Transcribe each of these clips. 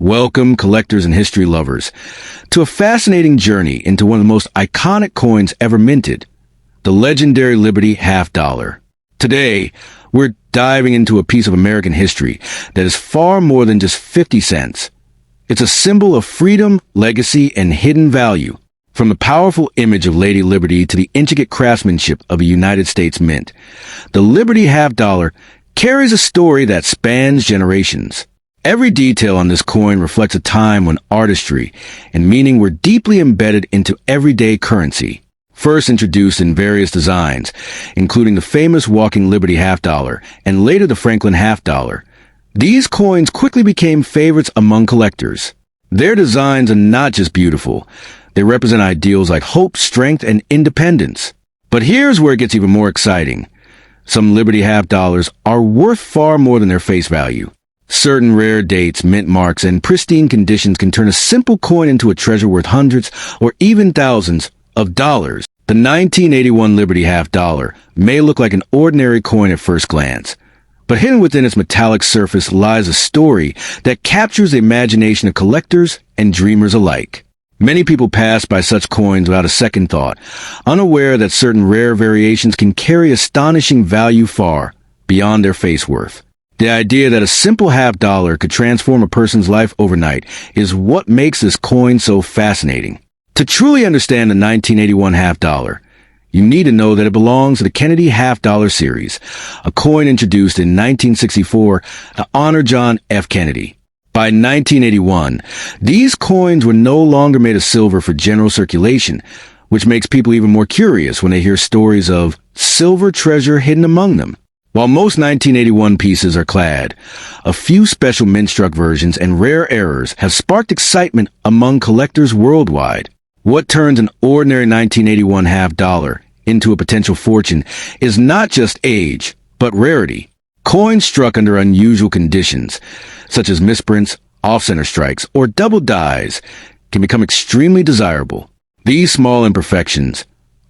Welcome, collectors and history lovers, to a fascinating journey into one of the most iconic coins ever minted, the legendary Liberty half dollar. Today, we're diving into a piece of American history that is far more than just 50 cents. It's a symbol of freedom, legacy, and hidden value. From the powerful image of Lady Liberty to the intricate craftsmanship of a United States mint, the Liberty half dollar carries a story that spans generations. Every detail on this coin reflects a time when artistry and meaning were deeply embedded into everyday currency. First introduced in various designs, including the famous Walking Liberty half dollar and later the Franklin half dollar, these coins quickly became favorites among collectors. Their designs are not just beautiful, they represent ideals like hope, strength, and independence. But here's where it gets even more exciting. Some Liberty half dollars are worth far more than their face value. Certain rare dates, mint marks, and pristine conditions can turn a simple coin into a treasure worth hundreds or even thousands of dollars. The 1981 Liberty half dollar may look like an ordinary coin at first glance, but hidden within its metallic surface lies a story that captures the imagination of collectors and dreamers alike. Many people pass by such coins without a second thought, unaware that certain rare variations can carry astonishing value far beyond their face worth. The idea that a simple half dollar could transform a person's life overnight is what makes this coin so fascinating. To truly understand the 1981 half dollar, you need to know that it belongs to the Kennedy half dollar series, a coin introduced in 1964 to honor John F. Kennedy. By 1981, these coins were no longer made of silver for general circulation, which makes people even more curious when they hear stories of silver treasure hidden among them. While most 1981 pieces are clad, a few special mint-struck versions and rare errors have sparked excitement among collectors worldwide. What turns an ordinary 1981 half dollar into a potential fortune is not just age, but rarity. Coins struck under unusual conditions, such as misprints, off-center strikes, or double dies, can become extremely desirable. These small imperfections,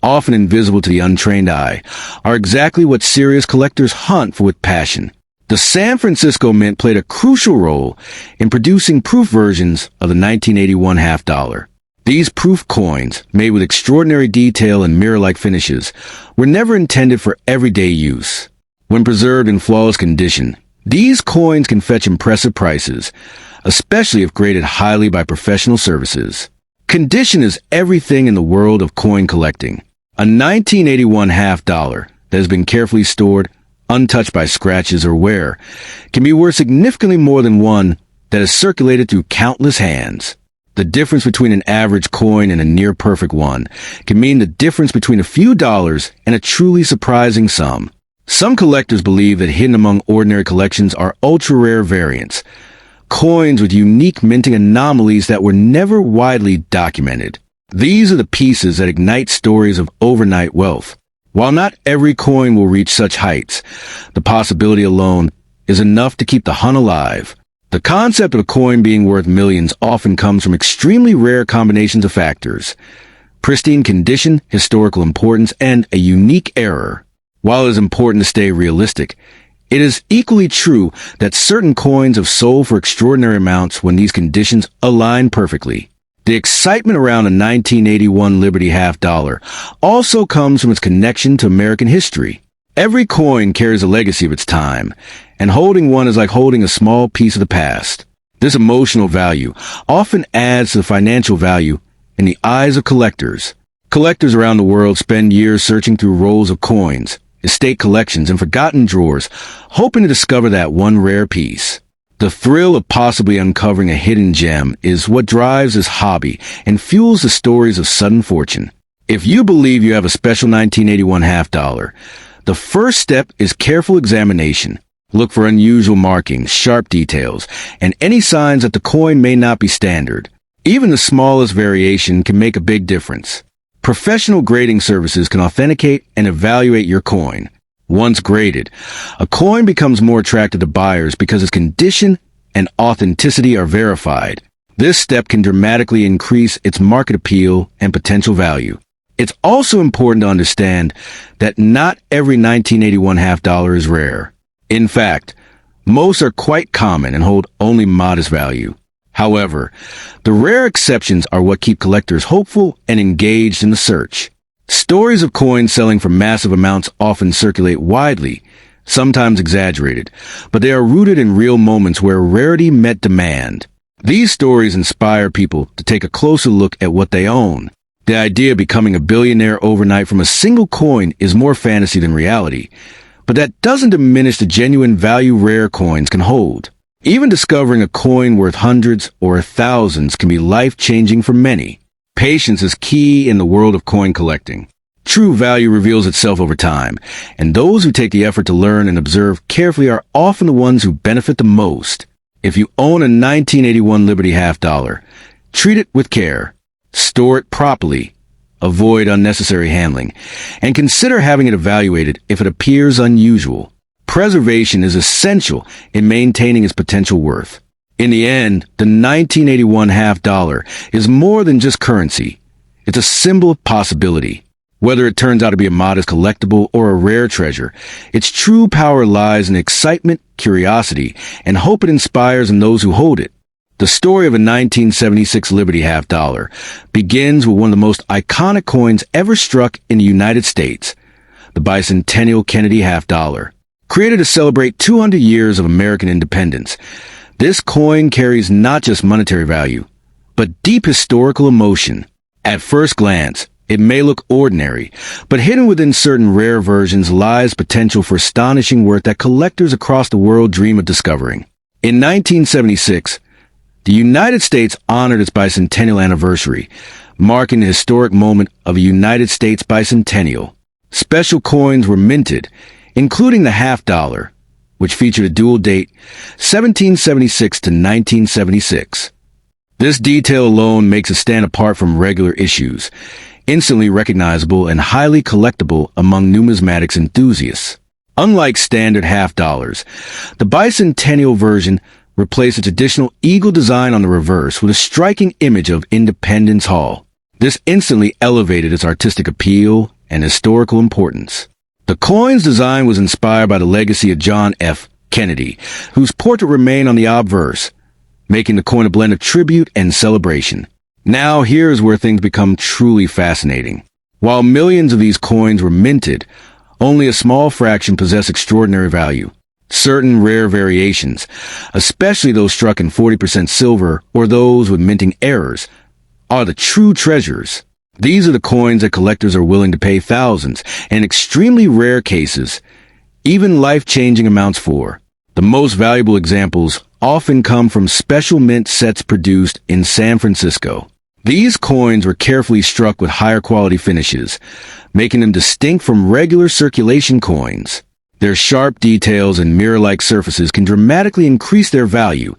often invisible to the untrained eye, are exactly what serious collectors hunt for with passion. The San Francisco Mint played a crucial role in producing proof versions of the 1981 half dollar. These proof coins, made with extraordinary detail and mirror-like finishes, were never intended for everyday use. When preserved in flawless condition, these coins can fetch impressive prices, especially if graded highly by professional services. Condition is everything in the world of coin collecting. A 1981 half dollar that has been carefully stored, untouched by scratches or wear, can be worth significantly more than one that is circulated through countless hands. The difference between an average coin and a near-perfect one can mean the difference between a few dollars and a truly surprising sum. Some collectors believe that hidden among ordinary collections are ultra-rare variants, coins with unique minting anomalies that were never widely documented. These are the pieces that ignite stories of overnight wealth. While not every coin will reach such heights, the possibility alone is enough to keep the hunt alive. The concept of a coin being worth millions often comes from extremely rare combinations of factors: pristine condition, historical importance, and a unique error. While it is important to stay realistic, it is equally true that certain coins have sold for extraordinary amounts when these conditions align perfectly. The excitement around the 1981 Liberty half dollar also comes from its connection to American history. Every coin carries a legacy of its time, and holding one is like holding a small piece of the past. This emotional value often adds to the financial value in the eyes of collectors. Collectors around the world spend years searching through rolls of coins, estate collections, and forgotten drawers, hoping to discover that one rare piece. The thrill of possibly uncovering a hidden gem is what drives this hobby and fuels the stories of sudden fortune. If you believe you have a special 1981 half dollar, the first step is careful examination. Look for unusual markings, sharp details, and any signs that the coin may not be standard. Even the smallest variation can make a big difference. Professional grading services can authenticate and evaluate your coin. Once graded, a coin becomes more attractive to buyers because its condition and authenticity are verified. This step can dramatically increase its market appeal and potential value. It's also important to understand that not every 1981 half dollar is rare. In fact, most are quite common and hold only modest value. However, the rare exceptions are what keep collectors hopeful and engaged in the search. Stories of coins selling for massive amounts often circulate widely, sometimes exaggerated, but they are rooted in real moments where rarity met demand. These stories inspire people to take a closer look at what they own. The idea of becoming a billionaire overnight from a single coin is more fantasy than reality, but that doesn't diminish the genuine value rare coins can hold. Even discovering a coin worth hundreds or thousands can be life-changing for many. Patience is key in the world of coin collecting. True value reveals itself over time, and those who take the effort to learn and observe carefully are often the ones who benefit the most. If you own a 1981 Liberty half dollar, treat it with care, store it properly, avoid unnecessary handling, and consider having it evaluated if it appears unusual. Preservation is essential in maintaining its potential worth. In the end, the 1981 half dollar is more than just currency. It's a symbol of possibility. Whether it turns out to be a modest collectible or a rare treasure, its true power lies in excitement, curiosity, and hope it inspires in those who hold it. The story of a 1976 Liberty half dollar begins with one of the most iconic coins ever struck in the United States, the bicentennial Kennedy half dollar. Created to celebrate 200 years of American independence, this coin carries not just monetary value, but deep historical emotion. At first glance, it may look ordinary, but hidden within certain rare versions lies potential for astonishing worth that collectors across the world dream of discovering. In 1976, the United States honored its bicentennial anniversary, marking the historic moment of a United States bicentennial. Special coins were minted, including the half dollar, which featured a dual date, 1776 to 1976. This detail alone makes it stand apart from regular issues, instantly recognizable and highly collectible among numismatics enthusiasts. Unlike standard half dollars, the bicentennial version replaced a traditional eagle design on the reverse with a striking image of Independence Hall. This instantly elevated its artistic appeal and historical importance. The coin's design was inspired by the legacy of John F. Kennedy, whose portrait remained on the obverse, making the coin a blend of tribute and celebration. Now here's where things become truly fascinating. While millions of these coins were minted, only a small fraction possess extraordinary value. Certain rare variations, especially those struck in 40% silver or those with minting errors, are the true treasures. These are the coins that collectors are willing to pay thousands, and in extremely rare cases, even life-changing amounts for. The most valuable examples often come from special mint sets produced in San Francisco. These coins were carefully struck with higher quality finishes, making them distinct from regular circulation coins. Their sharp details and mirror-like surfaces can dramatically increase their value,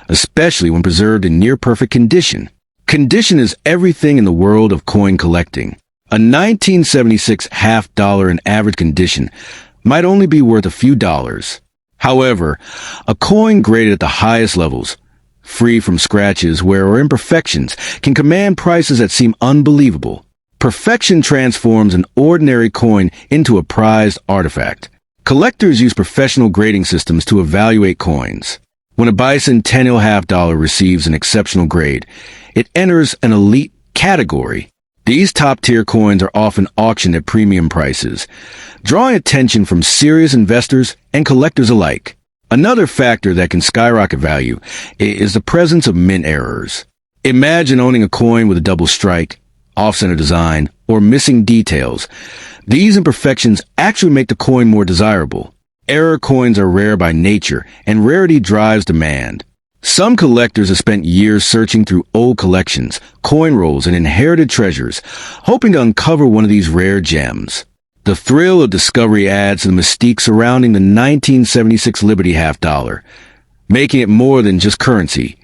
especially when preserved in near-perfect condition. Condition is everything in the world of coin collecting. A 1976 half dollar in average condition might only be worth a few dollars. However, a coin graded at the highest levels, free from scratches, wear, or imperfections, can command prices that seem unbelievable. Perfection transforms an ordinary coin into a prized artifact. Collectors use professional grading systems to evaluate coins. When a bicentennial half dollar receives an exceptional grade, it enters an elite category. These top-tier coins are often auctioned at premium prices, drawing attention from serious investors and collectors alike. Another factor that can skyrocket value is the presence of mint errors. Imagine owning a coin with a double strike, off-center design, or missing details. These imperfections actually make the coin more desirable. Error coins are rare by nature, and rarity drives demand. Some collectors have spent years searching through old collections, coin rolls, and inherited treasures, hoping to uncover one of these rare gems. The thrill of discovery adds to the mystique surrounding the 1976 Liberty half dollar, making it more than just currency.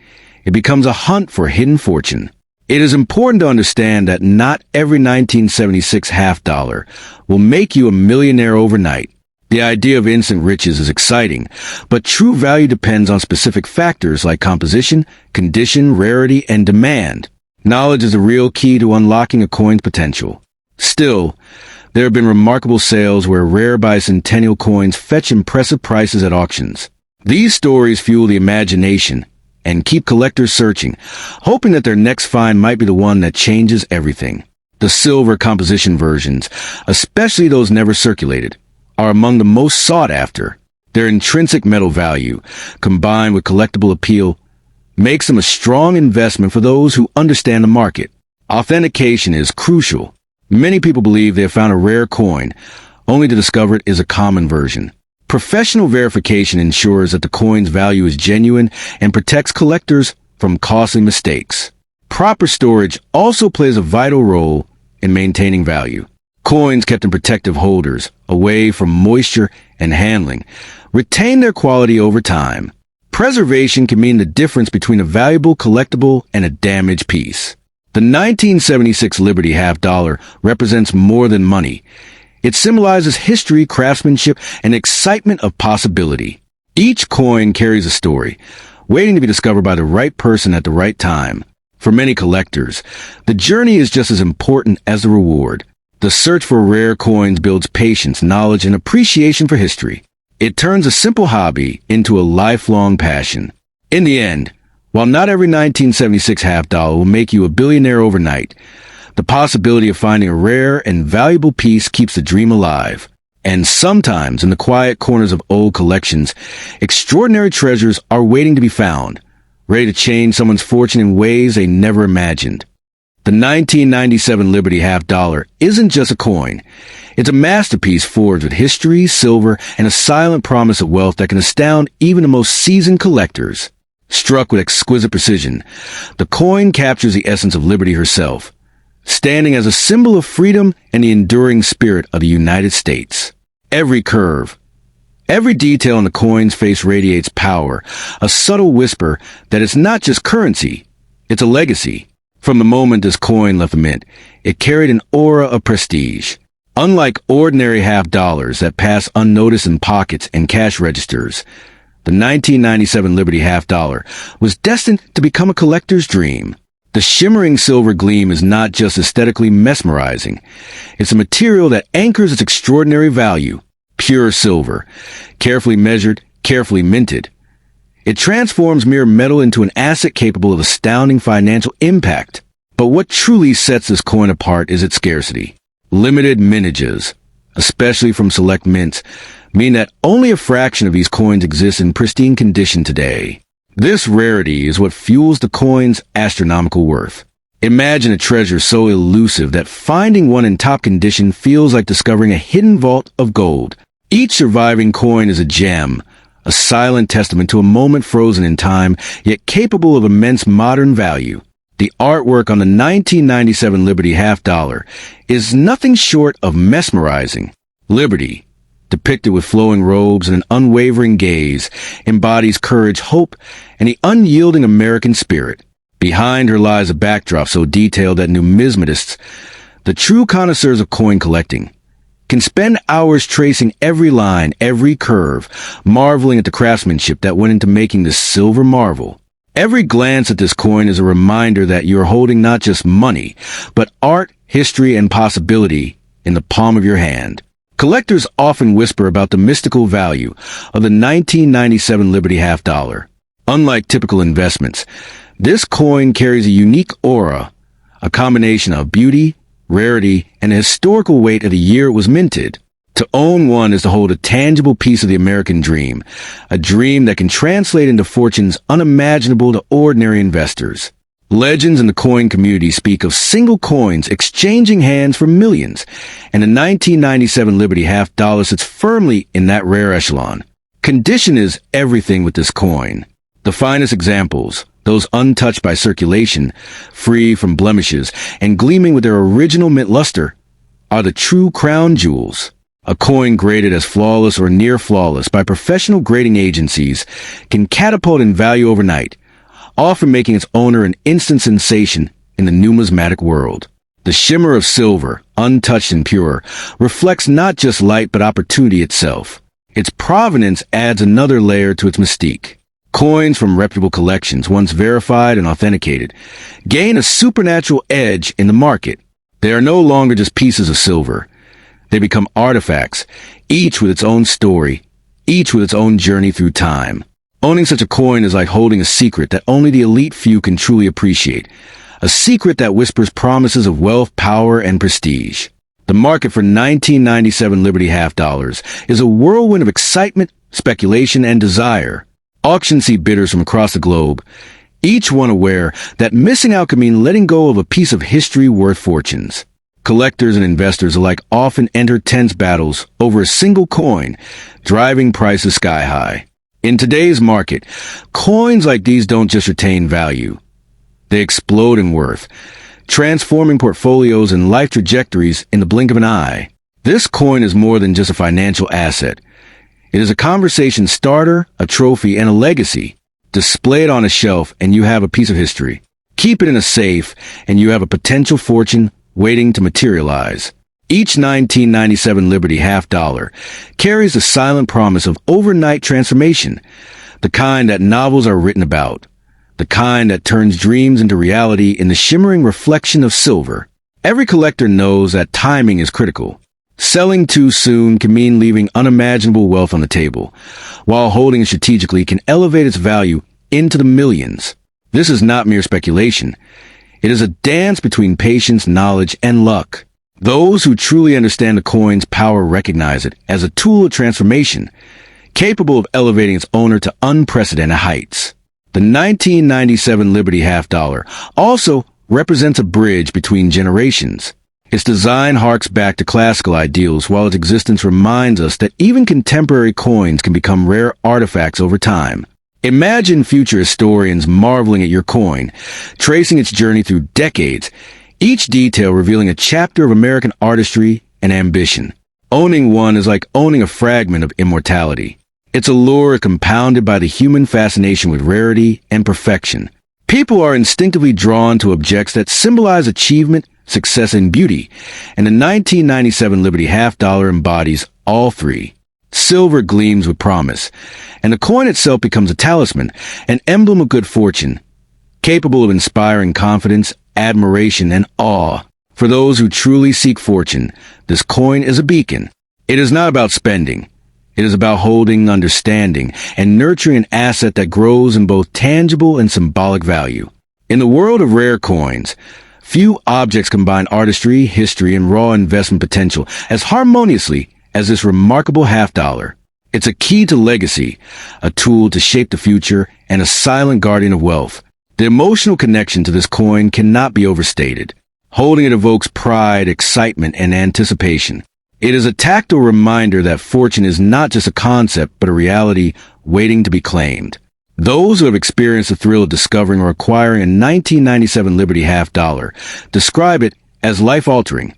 It becomes a hunt for hidden fortune. It is important to understand that not every 1976 half dollar will make you a millionaire overnight. The idea of instant riches is exciting, but true value depends on specific factors like composition, condition, rarity, and demand. Knowledge is the real key to unlocking a coin's potential. Still, there have been remarkable sales where rare bicentennial coins fetch impressive prices at auctions. These stories fuel the imagination and keep collectors searching, hoping that their next find might be the one that changes everything. The silver composition versions, especially those never circulated, are among the most sought after. Their intrinsic metal value, combined with collectible appeal, makes them a strong investment for those who understand the market. Authentication is crucial. Many people believe they have found a rare coin, only to discover it is a common version. Professional verification ensures that the coin's value is genuine and protects collectors from costly mistakes. Proper storage also plays a vital role in maintaining value. Coins kept in protective holders, away from moisture and handling, retain their quality over time. Preservation can mean the difference between a valuable collectible and a damaged piece. The 1976 Liberty half dollar represents more than money. It symbolizes history, craftsmanship, and excitement of possibility. Each coin carries a story, waiting to be discovered by the right person at the right time. For many collectors, the journey is just as important as the reward. The search for rare coins builds patience, knowledge, and appreciation for history. It turns a simple hobby into a lifelong passion. In the end, while not every 1976 half dollar will make you a billionaire overnight, the possibility of finding a rare and valuable piece keeps the dream alive. And sometimes, in the quiet corners of old collections, extraordinary treasures are waiting to be found, ready to change someone's fortune in ways they never imagined. The 1997 Liberty half dollar isn't just a coin. It's a masterpiece forged with history, silver, and a silent promise of wealth that can astound even the most seasoned collectors. Struck with exquisite precision, the coin captures the essence of liberty herself, standing as a symbol of freedom and the enduring spirit of the United States. Every curve, every detail on the coin's face radiates power, a subtle whisper that it's not just currency, it's a legacy. From the moment this coin left the mint, it carried an aura of prestige. Unlike ordinary half dollars that pass unnoticed in pockets and cash registers, the 1997 Liberty half dollar was destined to become a collector's dream. The shimmering silver gleam is not just aesthetically mesmerizing. It's a material that anchors its extraordinary value. Pure silver, carefully measured, carefully minted. It transforms mere metal into an asset capable of astounding financial impact. But what truly sets this coin apart is its scarcity. Limited mintages, especially from select mints, mean that only a fraction of these coins exist in pristine condition today. This rarity is what fuels the coin's astronomical worth. Imagine a treasure so elusive that finding one in top condition feels like discovering a hidden vault of gold. Each surviving coin is a gem, a silent testament to a moment frozen in time, yet capable of immense modern value. The artwork on the 1997 Liberty half dollar is nothing short of mesmerizing. Liberty, depicted with flowing robes and an unwavering gaze, embodies courage, hope, and the unyielding American spirit. Behind her lies a backdrop so detailed that numismatists, the true connoisseurs of coin collecting, can spend hours tracing every line, every curve, marveling at the craftsmanship that went into making this silver marvel. Every glance at this coin is a reminder that you're holding not just money, but art, history, and possibility in the palm of your hand. Collectors often whisper about the mystical value of the 1997 Liberty half dollar. Unlike typical investments, this coin carries a unique aura, a combination of beauty, rarity, and the historical weight of the year it was minted. To own one is to hold a tangible piece of the American dream, a dream that can translate into fortunes unimaginable to ordinary investors. Legends in the coin community speak of single coins exchanging hands for millions, and the 1997 Liberty half dollar sits firmly in that rare echelon. Condition is everything with this coin. The finest examples, those untouched by circulation, free from blemishes, and gleaming with their original mint luster, are the true crown jewels. A coin graded as flawless or near flawless by professional grading agencies can catapult in value overnight, often making its owner an instant sensation in the numismatic world. The shimmer of silver, untouched and pure, reflects not just light but opportunity itself. Its provenance adds another layer to its mystique. Coins from reputable collections, once verified and authenticated, gain a supernatural edge in the market. They are no longer just pieces of silver. They become artifacts, each with its own story, each with its own journey through time. Owning such a coin is like holding a secret that only the elite few can truly appreciate. A secret that whispers promises of wealth, power, and prestige. The market for 1997 Liberty half dollars is a whirlwind of excitement, speculation, and desire. Auctions see bidders from across the globe, each one aware that missing out could mean letting go of a piece of history worth fortunes. Collectors and investors alike often enter tense battles over a single coin, driving prices sky high. In today's market, coins like these don't just retain value. They explode in worth, transforming portfolios and life trajectories in the blink of an eye. This coin is more than just a financial asset. It is a conversation starter, a trophy, and a legacy. Display it on a shelf and you have a piece of history. Keep it in a safe and you have a potential fortune waiting to materialize. Each 1997 Liberty half dollar carries the silent promise of overnight transformation, the kind that novels are written about, the kind that turns dreams into reality in the shimmering reflection of silver. Every collector knows that timing is critical. Selling too soon can mean leaving unimaginable wealth on the table, while holding it strategically can elevate its value into the millions. This is not mere speculation. It is a dance between patience, knowledge, and luck. Those who truly understand the coin's power recognize it as a tool of transformation, capable of elevating its owner to unprecedented heights. The 1997 Liberty half dollar also represents a bridge between generations. Its design harks back to classical ideals, while its existence reminds us that even contemporary coins can become rare artifacts over time. Imagine future historians marveling at your coin, tracing its journey through decades, each detail revealing a chapter of American artistry and ambition. Owning one is like owning a fragment of immortality. Its allure is compounded by the human fascination with rarity and perfection. People are instinctively drawn to objects that symbolize achievement, success, and beauty, and the 1997 Liberty half dollar embodies all three. Silver gleams with promise, and the coin itself becomes a talisman, an emblem of good fortune, capable of inspiring confidence, admiration, and awe. For those who truly seek fortune, this coin is a beacon. It is not about spending. It is about holding, understanding, and nurturing an asset that grows in both tangible and symbolic value. In the world of rare coins, few objects combine artistry, history, and raw investment potential as harmoniously as this remarkable half dollar. It's a key to legacy, a tool to shape the future, and a silent guardian of wealth. The emotional connection to this coin cannot be overstated. Holding it evokes pride, excitement, and anticipation. It is a tactile reminder that fortune is not just a concept, but a reality waiting to be claimed. Those who have experienced the thrill of discovering or acquiring a 1997 Liberty half dollar describe it as life-altering,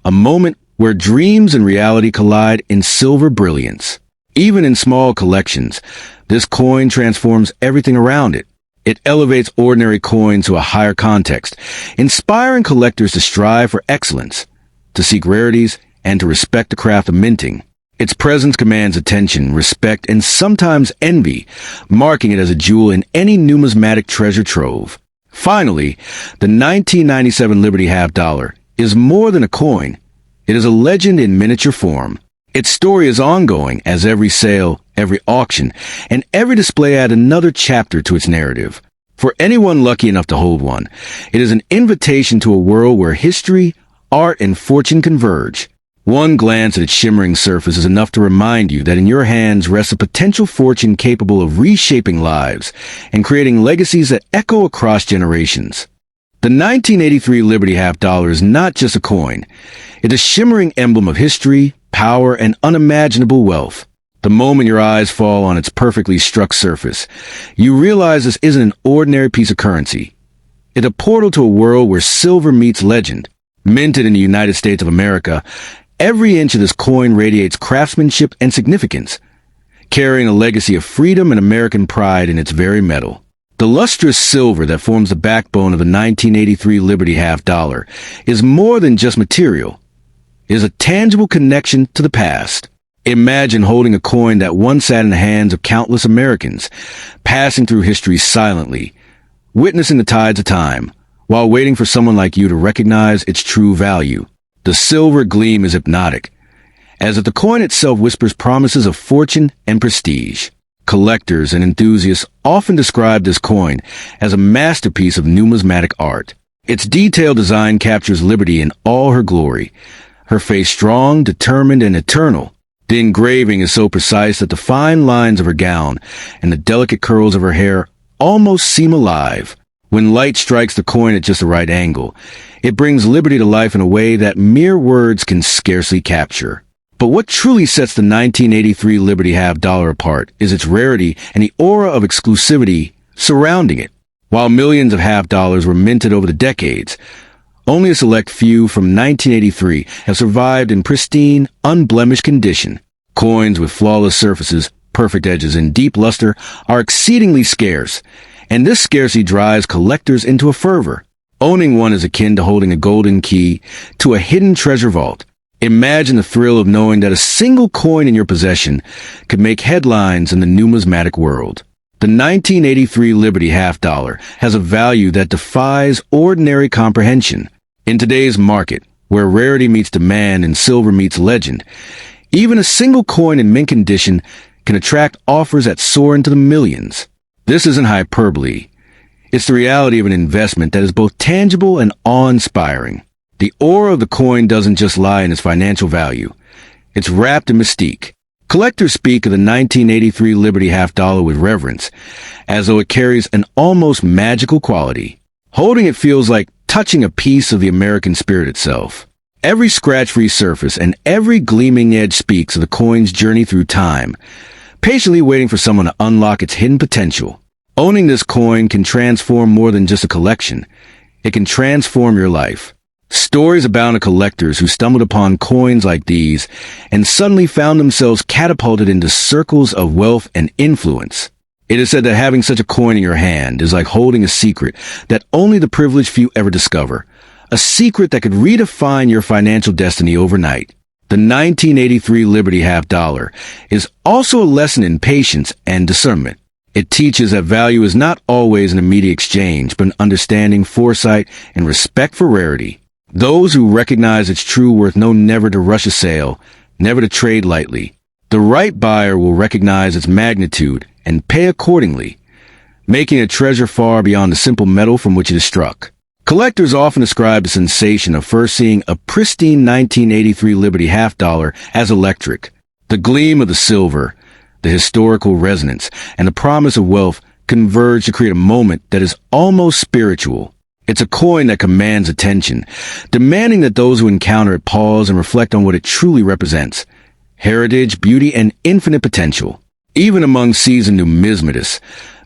a moment where dreams and reality collide in silver brilliance. Even in small collections, this coin transforms everything around it. It elevates ordinary coins to a higher context, inspiring collectors to strive for excellence, to seek rarities, and to respect the craft of minting. Its presence commands attention, respect, and sometimes envy, marking it as a jewel in any numismatic treasure trove. Finally, the 1997 Liberty half dollar is more than a coin. It is a legend in miniature form. Its story is ongoing as every sale, every auction, and every display add another chapter to its narrative. For anyone lucky enough to hold one, it is an invitation to a world where history, art, and fortune converge. One glance at its shimmering surface is enough to remind you that in your hands rests a potential fortune capable of reshaping lives and creating legacies that echo across generations. The 1983 Liberty half dollar is not just a coin. It's a shimmering emblem of history, power, and unimaginable wealth. The moment your eyes fall on its perfectly struck surface, you realize this isn't an ordinary piece of currency. It's a portal to a world where silver meets legend. Minted in the United States of America, every inch of this coin radiates craftsmanship and significance, carrying a legacy of freedom and American pride in its very metal. The lustrous silver that forms the backbone of the 1983 Liberty half dollar is more than just material. It is a tangible connection to the past. Imagine holding a coin that once sat in the hands of countless Americans, passing through history silently, witnessing the tides of time, while waiting for someone like you to recognize its true value. The silver gleam is hypnotic, as if the coin itself whispers promises of fortune and prestige. Collectors and enthusiasts often describe this coin as a masterpiece of numismatic art. Its detailed design captures liberty in all her glory, her face strong, determined, and eternal. The engraving is so precise that the fine lines of her gown and the delicate curls of her hair almost seem alive. When light strikes the coin at just the right angle, it brings liberty to life in a way that mere words can scarcely capture. But what truly sets the 1983 Liberty half dollar apart is its rarity and the aura of exclusivity surrounding it. While millions of half dollars were minted over the decades, only a select few from 1983 have survived in pristine, unblemished condition. Coins with flawless surfaces, perfect edges, and deep luster are exceedingly scarce, and this scarcity drives collectors into a fervor. Owning one is akin to holding a golden key to a hidden treasure vault. Imagine the thrill of knowing that a single coin in your possession could make headlines in the numismatic world. The 1983 Liberty half dollar has a value that defies ordinary comprehension. In today's market, where rarity meets demand and silver meets legend, even a single coin in mint condition can attract offers that soar into the millions. This isn't hyperbole. It's the reality of an investment that is both tangible and awe-inspiring. The aura of the coin doesn't just lie in its financial value. It's wrapped in mystique. Collectors speak of the 1983 Liberty half dollar with reverence, as though it carries an almost magical quality. Holding it feels like touching a piece of the American spirit itself. Every scratch-free surface and every gleaming edge speaks of the coin's journey through time, patiently waiting for someone to unlock its hidden potential. Owning this coin can transform more than just a collection. It can transform your life. Stories abound of collectors who stumbled upon coins like these and suddenly found themselves catapulted into circles of wealth and influence. It is said that having such a coin in your hand is like holding a secret that only the privileged few ever discover, a secret that could redefine your financial destiny overnight. The 1983 Liberty half dollar is also a lesson in patience and discernment. It teaches that value is not always an immediate exchange, but an understanding, foresight, and respect for rarity. Those who recognize its true worth know never to rush a sale, never to trade lightly. The right buyer will recognize its magnitude and pay accordingly, making a treasure far beyond the simple metal from which it is struck. Collectors often describe the sensation of first seeing a pristine 1983 Liberty half dollar as electric. The gleam of the silver, the historical resonance, and the promise of wealth converge to create a moment that is almost spiritual. It's a coin that commands attention, demanding that those who encounter it pause and reflect on what it truly represents: heritage, beauty, and infinite potential. Even among seasoned numismatists,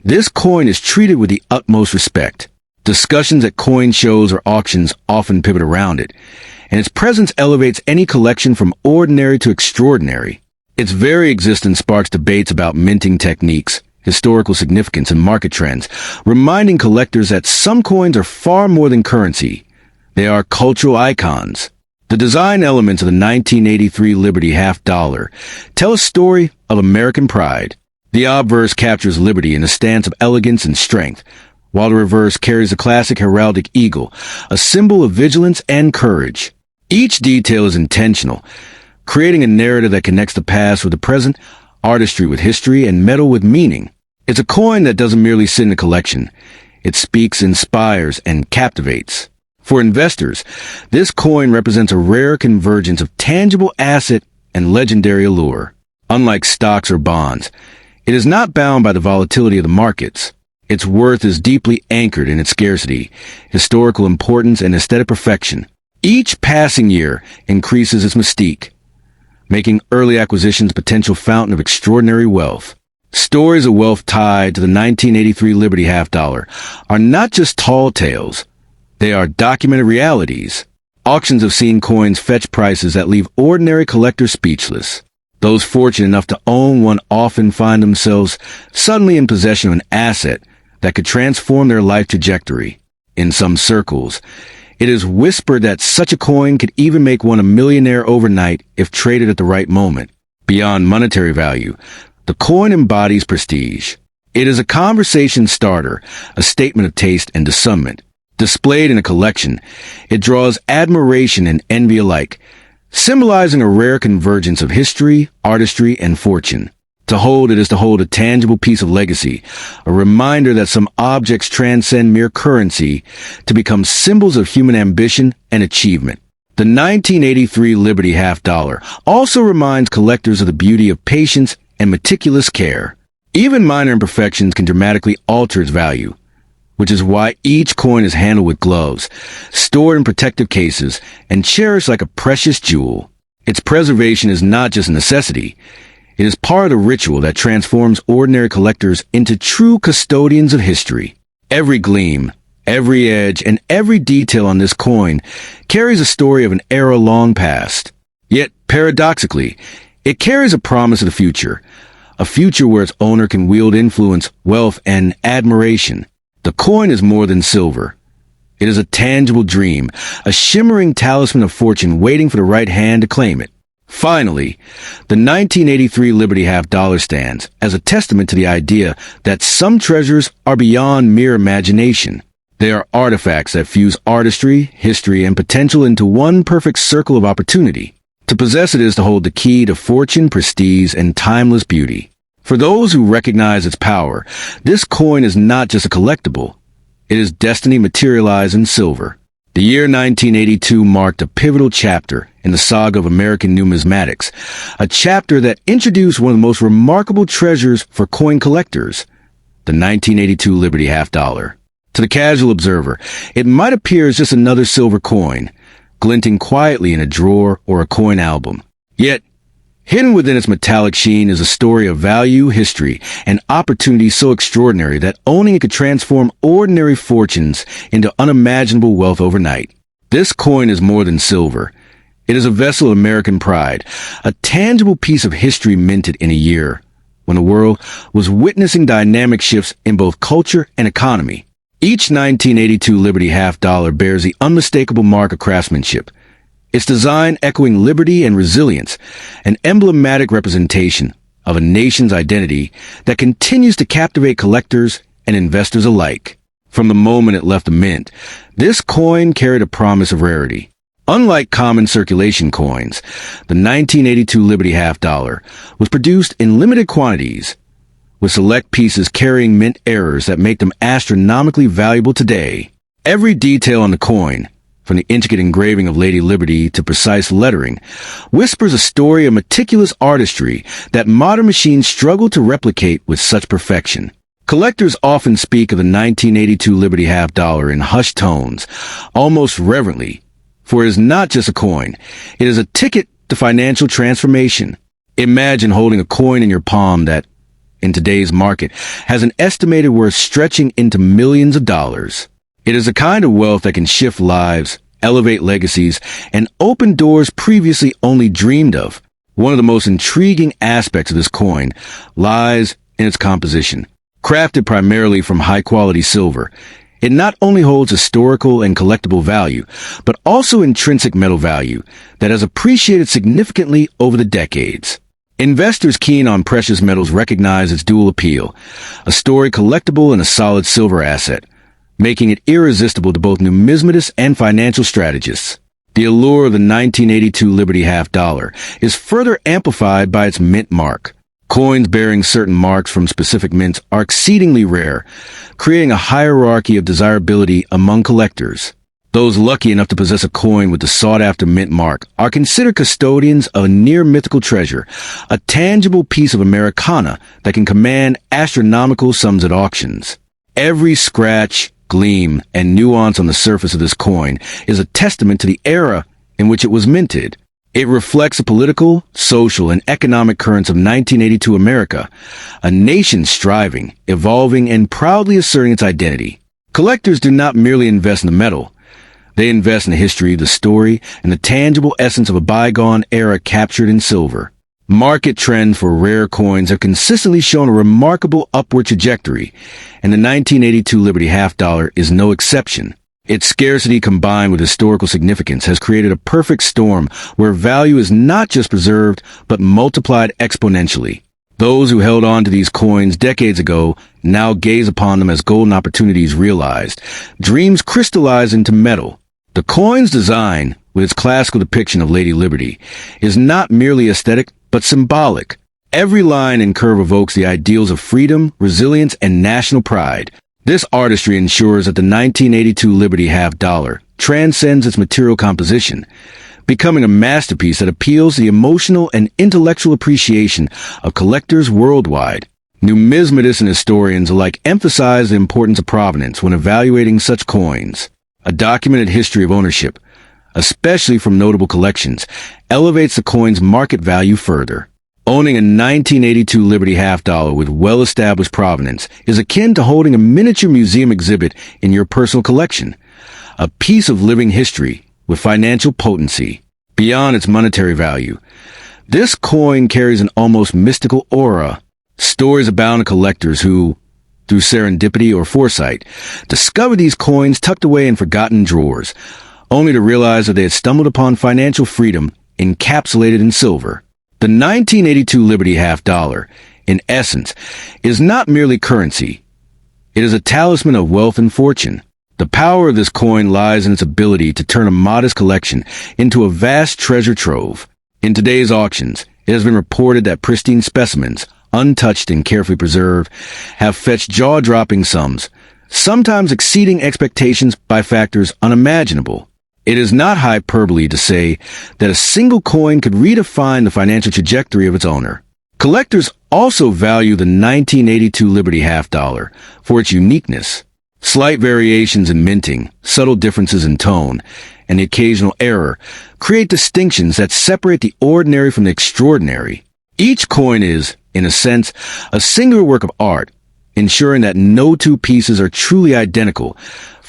this coin is treated with the utmost respect. Discussions at coin shows or auctions often pivot around it, and its presence elevates any collection from ordinary to extraordinary. Its very existence sparks debates about minting techniques, historical significance, and market trends, reminding collectors that some coins are far more than currency. They are cultural icons. The design elements of the 1983 Liberty half dollar tell a story of American pride. The obverse captures liberty in a stance of elegance and strength, while the reverse carries the classic heraldic eagle, a symbol of vigilance and courage. Each detail is intentional, creating a narrative that connects the past with the present, artistry with history, and metal with meaning. It's a coin that doesn't merely sit in a collection. It speaks, inspires, and captivates. For investors, this coin represents a rare convergence of tangible asset and legendary allure. Unlike stocks or bonds, it is not bound by the volatility of the markets. Its worth is deeply anchored in its scarcity, historical importance, and aesthetic perfection. Each passing year increases its mystique, making early acquisitions a potential fountain of extraordinary wealth. Stories of wealth tied to the 1983 Liberty half dollar are not just tall tales. They are documented realities. Auctions have seen coins fetch prices that leave ordinary collectors speechless. Those fortunate enough to own one often find themselves suddenly in possession of an asset that could transform their life trajectory. In some circles, it is whispered that such a coin could even make one a millionaire overnight if traded at the right moment. Beyond monetary value, the coin embodies prestige. It is a conversation starter, a statement of taste and discernment. Displayed in a collection, it draws admiration and envy alike, symbolizing a rare convergence of history, artistry, and fortune. To hold it is to hold a tangible piece of legacy, a reminder that some objects transcend mere currency to become symbols of human ambition and achievement. The 1983 Liberty half dollar also reminds collectors of the beauty of patience and meticulous care. Even minor imperfections can dramatically alter its value, which is why each coin is handled with gloves, stored in protective cases, and cherished like a precious jewel. Its preservation is not just a necessity. It is part of the ritual that transforms ordinary collectors into true custodians of history. Every gleam, every edge, and every detail on this coin carries a story of an era long past. Yet, paradoxically, it carries a promise of the future, a future where its owner can wield influence, wealth, and admiration. The coin is more than silver. It is a tangible dream, a shimmering talisman of fortune waiting for the right hand to claim it. Finally, the 1983 Liberty half dollar stands as a testament to the idea that some treasures are beyond mere imagination. They are artifacts that fuse artistry, history, and potential into one perfect circle of opportunity. To possess it is to hold the key to fortune, prestige, and timeless beauty. For those who recognize its power, this coin is not just a collectible. It is destiny materialized in silver. The year 1982 marked a pivotal chapter in the saga of American numismatics, a chapter that introduced one of the most remarkable treasures for coin collectors, the 1982 Liberty half dollar. To the casual observer, it might appear as just another silver coin, glinting quietly in a drawer or a coin album. Yet, hidden within its metallic sheen is a story of value, history, and opportunity so extraordinary that owning it could transform ordinary fortunes into unimaginable wealth overnight. This coin is more than silver. It is a vessel of American pride, a tangible piece of history minted in a year when the world was witnessing dynamic shifts in both culture and economy. Each 1982 Liberty half dollar bears the unmistakable mark of craftsmanship, its design echoing liberty and resilience, an emblematic representation of a nation's identity that continues to captivate collectors and investors alike. From the moment it left the mint, this coin carried a promise of rarity. Unlike common circulation coins, the 1982 Liberty half dollar was produced in limited quantities, with select pieces carrying mint errors that make them astronomically valuable today. Every detail on the coin, from the intricate engraving of Lady Liberty to precise lettering, whispers a story of meticulous artistry that modern machines struggle to replicate with such perfection. Collectors often speak of the 1982 Liberty half dollar in hushed tones, almost reverently, for it is not just a coin. It is a ticket to financial transformation. Imagine holding a coin in your palm that, in today's market, has an estimated worth stretching into millions of dollars. It is a kind of wealth that can shift lives, elevate legacies, and open doors previously only dreamed of. One of the most intriguing aspects of this coin lies in its composition. Crafted primarily from high-quality silver, it not only holds historical and collectible value, but also intrinsic metal value that has appreciated significantly over the decades. Investors keen on precious metals recognize its dual appeal, a storied collectible and a solid silver asset, making it irresistible to both numismatists and financial strategists. The allure of the 1982 Liberty half dollar is further amplified by its mint mark. Coins bearing certain marks from specific mints are exceedingly rare, creating a hierarchy of desirability among collectors. Those lucky enough to possess a coin with the sought-after mint mark are considered custodians of a near-mythical treasure, a tangible piece of Americana that can command astronomical sums at auctions. Every scratch, gleam, and nuance on the surface of this coin is a testament to the era in which it was minted. It reflects the political, social, and economic currents of 1982 America, a nation striving, evolving, and proudly asserting its identity. Collectors do not merely invest in the metal. They invest in the history, the story, and the tangible essence of a bygone era captured in silver. Market trends for rare coins have consistently shown a remarkable upward trajectory, and the 1982 Liberty half dollar is no exception. Its scarcity combined with historical significance has created a perfect storm where value is not just preserved, but multiplied exponentially. Those who held on to these coins decades ago now gaze upon them as golden opportunities realized, dreams crystallized into metal. The coin's design, with its classical depiction of Lady Liberty, is not merely aesthetic, but symbolic. Every line and curve evokes the ideals of freedom, resilience, and national pride. This artistry ensures that the 1982 Liberty half dollar transcends its material composition, becoming a masterpiece that appeals to the emotional and intellectual appreciation of collectors worldwide. Numismatists and historians alike emphasize the importance of provenance when evaluating such coins. A documented history of ownership, especially from notable collections, elevates the coin's market value further. Owning a 1982 Liberty half dollar with well-established provenance is akin to holding a miniature museum exhibit in your personal collection, a piece of living history with financial potency. Beyond its monetary value, this coin carries an almost mystical aura. Stories abound of collectors who, through serendipity or foresight, discover these coins tucked away in forgotten drawers, only to realize that they had stumbled upon financial freedom encapsulated in silver. The 1982 Liberty half dollar, in essence, is not merely currency. It is a talisman of wealth and fortune. The power of this coin lies in its ability to turn a modest collection into a vast treasure trove. In today's auctions, it has been reported that pristine specimens, untouched and carefully preserved, have fetched jaw-dropping sums, sometimes exceeding expectations by factors unimaginable. It is not hyperbole to say that a single coin could redefine the financial trajectory of its owner. Collectors also value the 1982 Liberty half dollar for its uniqueness. Slight variations in minting, subtle differences in tone, and the occasional error create distinctions that separate the ordinary from the extraordinary. Each coin is, in a sense, a singular work of art, ensuring that no two pieces are truly identical,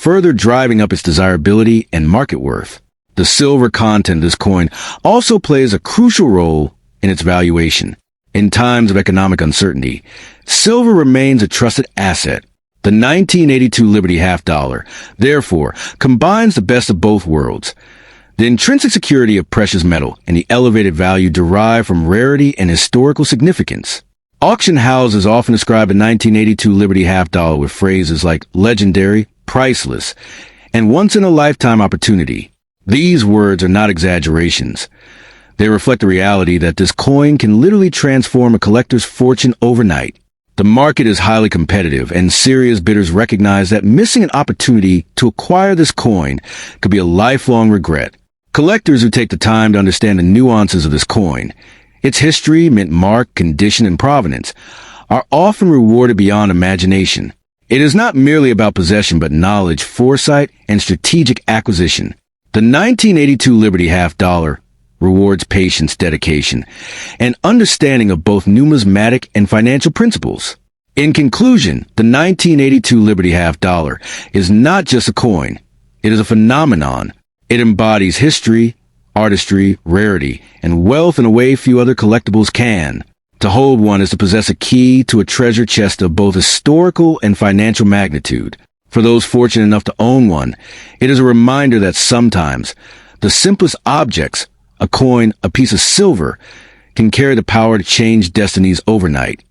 further driving up its desirability and market worth. The silver content of this coin also plays a crucial role in its valuation. In times of economic uncertainty, silver remains a trusted asset. The 1982 Liberty half dollar, therefore, combines the best of both worlds. The intrinsic security of precious metal and the elevated value derived from rarity and historical significance. Auction houses often describe the 1982 Liberty half dollar with phrases like legendary, priceless, and once-in-a-lifetime opportunity. These words are not exaggerations. They reflect the reality that this coin can literally transform a collector's fortune overnight. The market is highly competitive, and serious bidders recognize that missing an opportunity to acquire this coin could be a lifelong regret. Collectors who take the time to understand the nuances of this coin, its history, mint mark, condition, and provenance, are often rewarded beyond imagination. It is not merely about possession but knowledge, foresight, and strategic acquisition. The 1982 Liberty half dollar rewards patience, dedication, and understanding of both numismatic and financial principles. In conclusion, the 1982 Liberty half dollar is not just a coin. It is a phenomenon. It embodies history, artistry, rarity, and wealth in a way few other collectibles can. To hold one is to possess a key to a treasure chest of both historical and financial magnitude. For those fortunate enough to own one, it is a reminder that sometimes the simplest objects, a coin, a piece of silver, can carry the power to change destinies overnight.